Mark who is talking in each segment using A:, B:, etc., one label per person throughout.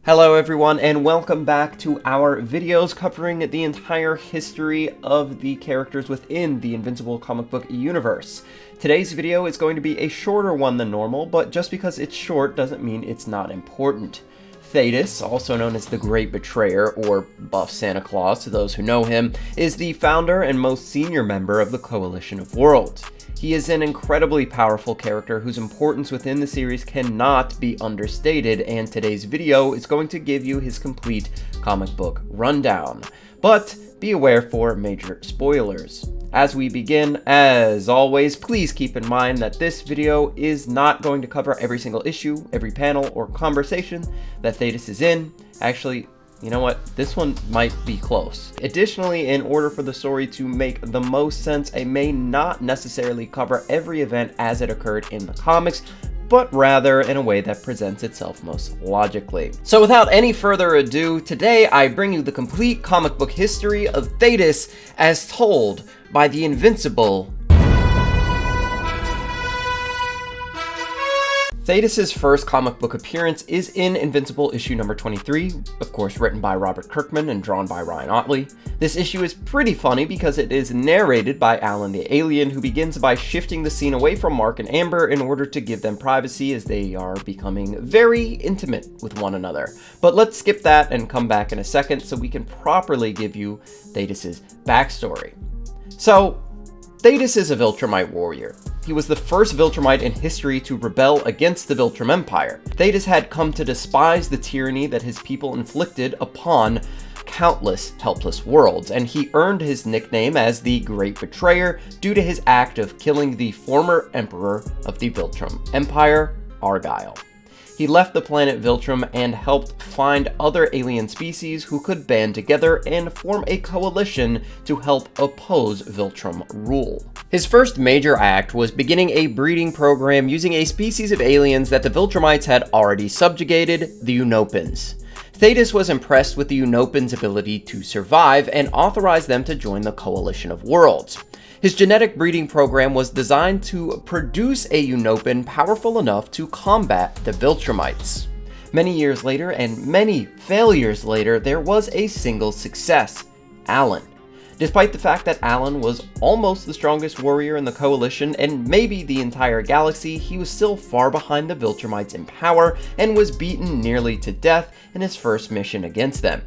A: Hello everyone, and welcome back to our videos covering the entire history of the characters within the Invincible comic book universe. Today's video is going to be a shorter one than normal, but just because it's short doesn't mean it's not important. Thaedus, also known as the Great Betrayer, or Buff Santa Claus to those who know him, is the founder and most senior member of the Coalition of Worlds. He is an incredibly powerful character whose importance within the series cannot be understated, and today's video is going to give you his complete comic book rundown. But be aware for major spoilers. As we begin, as always, please keep in mind that this video is not going to cover every single issue, every panel, or conversation that Thaedus is in. Actually, you know what? This one might be close. Additionally, in order for the story to make the most sense, I may not necessarily cover every event as it occurred in the comics, but rather in a way that presents itself most logically. So without any further ado, today I bring you the complete comic book history of Thaedus as told by the Invincible. Thaedus' first comic book appearance is in Invincible issue number 23, of course written by Robert Kirkman and drawn by Ryan Ottley. This issue is pretty funny because it is narrated by Alan the Alien, who begins by shifting the scene away from Mark and Amber in order to give them privacy as they are becoming very intimate with one another. But let's skip that and come back in a second so we can properly give you Thaedus' backstory. So, Thaedus is a Viltrumite warrior. He was the first Viltrumite in history to rebel against the Viltrum Empire. Thaedus had come to despise the tyranny that his people inflicted upon countless helpless worlds, and he earned his nickname as the Great Betrayer due to his act of killing the former emperor of the Viltrum Empire, Argyle. He left the planet Viltrum and helped find other alien species who could band together and form a coalition to help oppose Viltrum rule. His first major act was beginning a breeding program using a species of aliens that the Viltrumites had already subjugated, the Unopans. Thaedus was impressed with the Unopans' ability to survive and authorized them to join the Coalition of Worlds. His genetic breeding program was designed to produce a Unopan powerful enough to combat the Viltrumites. Many years later, and many failures later, there was a single success: Alan. Despite the fact that Alan was almost the strongest warrior in the Coalition and maybe the entire galaxy, he was still far behind the Viltrumites in power and was beaten nearly to death in his first mission against them.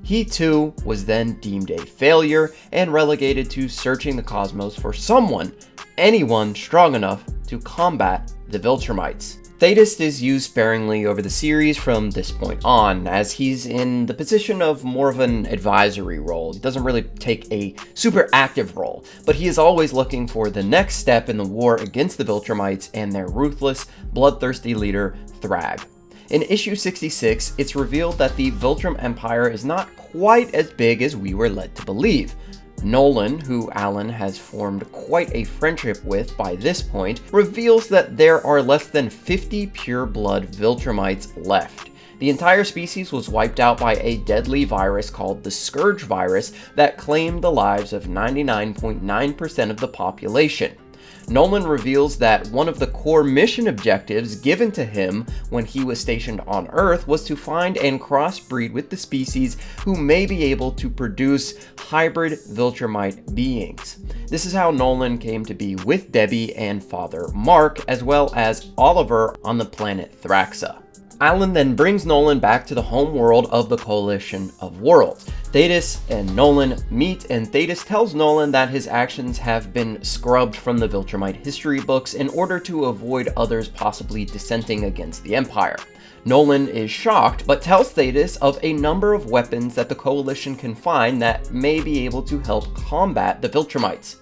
A: He too was then deemed a failure and relegated to searching the cosmos for someone, anyone strong enough to combat the Viltrumites. Thaedus is used sparingly over the series from this point on, as he's in the position of more of an advisory role. He doesn't really take a super active role, but he is always looking for the next step in the war against the Viltrumites and their ruthless, bloodthirsty leader, Thrag. In issue 66, it's revealed that the Viltrum Empire is not quite as big as we were led to believe. Nolan, who Alan has formed quite a friendship with by this point, reveals that there are less than 50 pure-blood Viltrumites left. The entire species was wiped out by a deadly virus called the Scourge virus that claimed the lives of 99.9% of the population. Nolan reveals that one of the core mission objectives given to him when he was stationed on Earth was to find and crossbreed with the species who may be able to produce hybrid Viltrumite beings. This is how Nolan came to be with Debbie and Father Mark, as well as Oliver on the planet Thraxa. Alan then brings Nolan back to the home world of the Coalition of Worlds. Thaedus and Nolan meet, and Thaedus tells Nolan that his actions have been scrubbed from the Viltrumite history books in order to avoid others possibly dissenting against the Empire. Nolan is shocked, but tells Thaedus of a number of weapons that the Coalition can find that may be able to help combat the Viltrumites.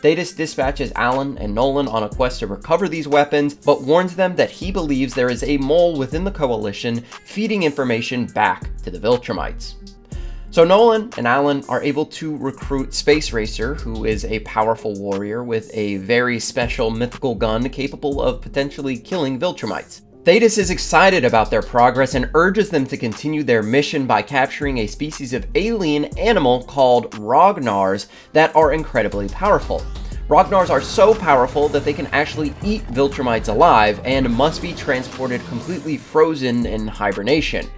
A: Thaedus dispatches Alan and Nolan on a quest to recover these weapons, but warns them that he believes there is a mole within the Coalition feeding information back to the Viltrumites. So Nolan and Alan are able to recruit Space Racer, who is a powerful warrior with a very special mythical gun capable of potentially killing Viltrumites. Thaedus is excited about their progress and urges them to continue their mission by capturing a species of alien animal called Rognars that are incredibly powerful. Rognars are so powerful that they can actually eat Viltrumites alive and must be transported completely frozen in hibernation.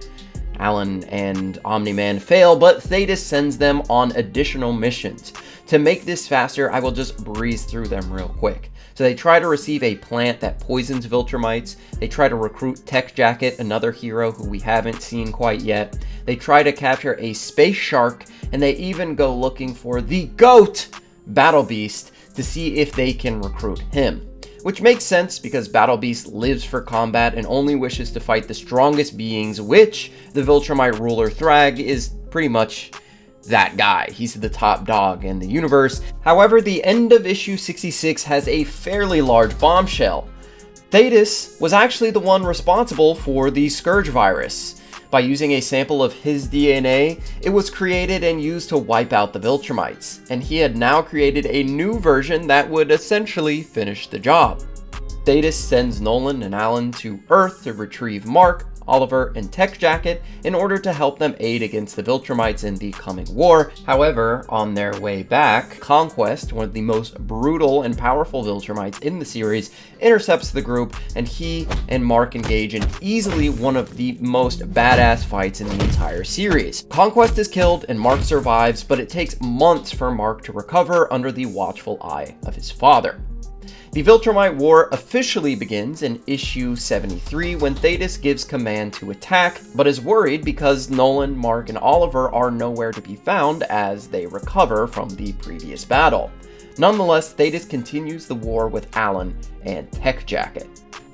A: Alan and Omni-Man fail, but Thaedus sends them on additional missions. To make this faster, I will just breeze through them real quick. So they try to receive a plant that poisons Viltrumites. They try to recruit Tech Jacket, another hero who we haven't seen quite yet. They try to capture a space shark, and they even go looking for the GOAT, Battle Beast, to see if they can recruit him. Which makes sense because Battle Beast lives for combat and only wishes to fight the strongest beings, which the Viltrumite ruler Thrag is pretty much that guy. He's the top dog in the universe. However, the end of issue 66 has a fairly large bombshell. Thaedus was actually the one responsible for the Scourge virus. By using a sample of his DNA, it was created and used to wipe out the Viltrumites, and he had now created a new version that would essentially finish the job. Thaedus sends Nolan and Alan to Earth to retrieve Mark, Oliver, and Tech Jacket in order to help them aid against the Viltrumites in the coming war. However, on their way back, Conquest, one of the most brutal and powerful Viltrumites in the series, intercepts the group, and he and Mark engage in easily one of the most badass fights in the entire series. Conquest is killed and Mark survives, but it takes months for Mark to recover under the watchful eye of his father. The Viltrumite War officially begins in issue 73 when Thaedus gives command to attack, but is worried because Nolan, Mark, and Oliver are nowhere to be found as they recover from the previous battle. Nonetheless, Thaedus continues the war with Alan and Tech Jacket.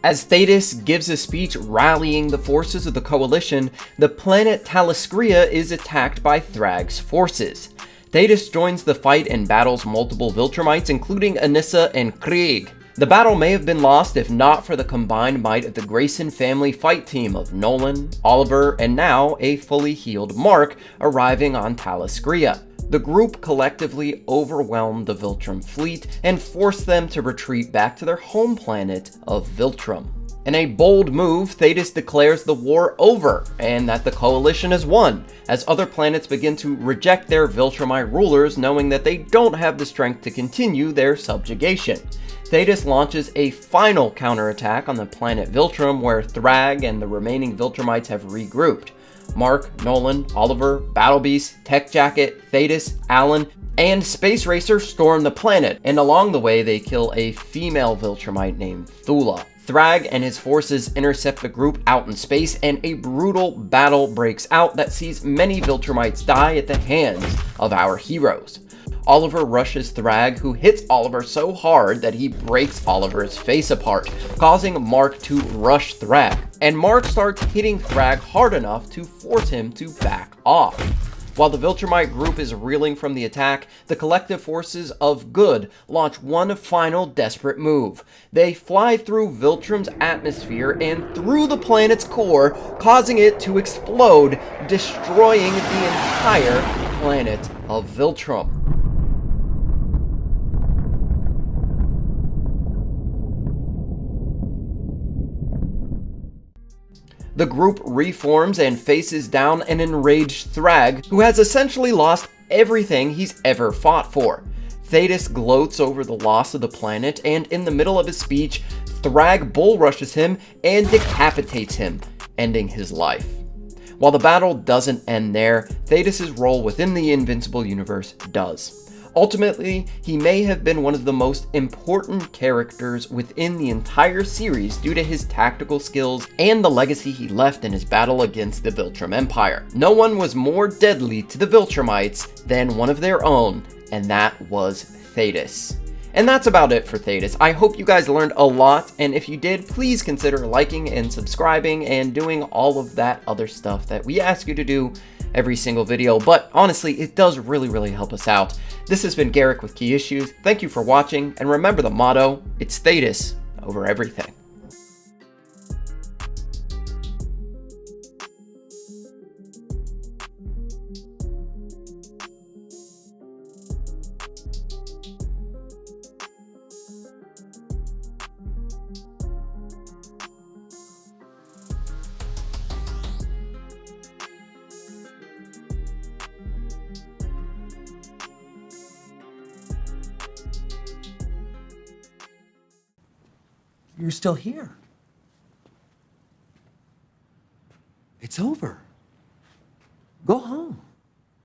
A: As Thaedus gives a speech rallying the forces of the Coalition, the planet Thalascria is attacked by Thrag's forces. Thaedus joins the fight and battles multiple Viltrumites, including Anissa and Krieg. The battle may have been lost if not for the combined might of the Grayson family fight team of Nolan, Oliver, and now a fully healed Mark arriving on Thalascria. The group collectively overwhelmed the Viltrum fleet and forced them to retreat back to their home planet of Viltrum. In a bold move, Thaedus declares the war over and that the Coalition has won, as other planets begin to reject their Viltrumite rulers, knowing that they don't have the strength to continue their subjugation. Thaedus launches a final counterattack on the planet Viltrum, where Thrag and the remaining Viltrumites have regrouped. Mark, Nolan, Oliver, Battle Beast, Tech Jacket, Thaedus, Alan, and Space Racer storm the planet, and along the way they kill a female Viltrumite named Thula. Thrag and his forces intercept the group out in space, and a brutal battle breaks out that sees many Viltrumites die at the hands of our heroes. Oliver rushes Thrag, who hits Oliver so hard that he breaks Oliver's face apart, causing Mark to rush Thrag, and Mark starts hitting Thrag hard enough to force him to back off. While the Viltrumite group is reeling from the attack, the collective forces of good launch one final desperate move. They fly through Viltrum's atmosphere and through the planet's core, causing it to explode, destroying the entire planet of Viltrum. The group reforms and faces down an enraged Thrag, who has essentially lost everything he's ever fought for. Thaedus gloats over the loss of the planet, and in the middle of his speech, Thrag bull rushes him and decapitates him, ending his life. While the battle doesn't end there, Thaedus' role within the Invincible universe does. Ultimately, he may have been one of the most important characters within the entire series due to his tactical skills and the legacy he left in his battle against the Viltrum Empire. No one was more deadly to the Viltrumites than one of their own, and that was Thaedus. And that's about it for Thaedus. I hope you guys learned a lot, and if you did, please consider liking and subscribing and doing all of that other stuff that we ask you to do every single video, but honestly, it does really help us out. This has been Garrick with Key Issues. Thank you for watching, and remember the motto, it's Thaedus over everything.
B: You're still here. It's over. Go home.